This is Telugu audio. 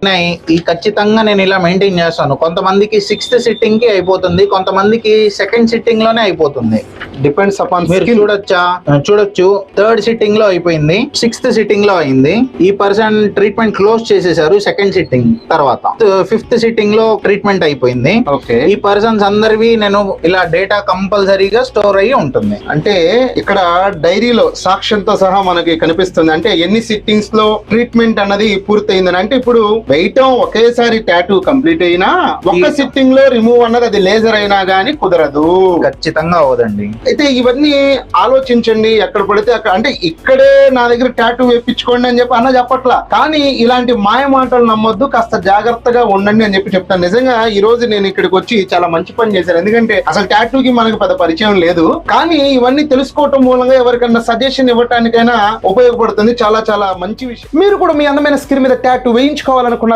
ఈ ఖచ్చితంగా నేను ఇలా మెయింటైన్ చేస్తాను. కొంతమందికి 6th సిట్టింగ్ కి అయిపోతుంది, కొంతమందికి 2nd సిట్టింగ్ లోనే అయిపోతుంది. డిపెండ్స్ అపాన్ మీరు చూడొచ్చు 3rd సిట్టింగ్ లో అయిపోయింది, 6th సిట్టింగ్ లో అయింది. ఈ పర్సన్ ట్రీట్మెంట్ క్లోజ్ చేసేసారు 2nd సిట్టింగ్ తర్వాత. 5th సిట్టింగ్ లో ట్రీట్మెంట్ అయిపోయింది. ఓకే, ఈ పర్సన్స్ అందరివి నేను ఇలా డేటా కంపల్సరీగా స్టోర్ అయ్యి ఉంటుంది. అంటే ఇక్కడ డైరీలో సాక్ష్యంతో సహా మనకి కనిపిస్తుంది. అంటే ఎన్ని సిట్టింగ్స్ లో ట్రీట్మెంట్ అన్నది పూర్తయిందని. అంటే ఇప్పుడు వేయటం ఒకేసారి టాటూ కంప్లీట్ అయినా ఒక్క సిట్టింగ్ లో రిమూవ్ అన్నది అది లేజర్ అయినా గానీ కుదరదు, ఖచ్చితంగా అవదండి. అయితే ఇవన్నీ ఆలోచించండి. ఎక్కడ పడితే అక్కడ, అంటే ఇక్కడే నా దగ్గర టాటూ వేయించుకోండి అని చెప్పి అన్న చెప్పట్లా, కానీ ఇలాంటి మాయ మాటలు నమ్మొద్దు, కాస్త జాగ్రత్తగా ఉండండి అని చెప్పి చెప్తాను. నిజంగా ఈ రోజు నేను ఇక్కడికి వచ్చి చాలా మంచి పని చేశాను. ఎందుకంటే అసలు టాటూకి మనకు పెద్ద పరిచయం లేదు, కానీ ఇవన్నీ తెలుసుకోవటం మూలంగా ఎవరికైనా సజెషన్ ఇవ్వటానికైనా ఉపయోగపడుతుంది. చాలా చాలా మంచి విషయం. మీరు కూడా మీ అందమైన స్కిన్ మీద టాటూ వేయించుకోవాలనుకున్న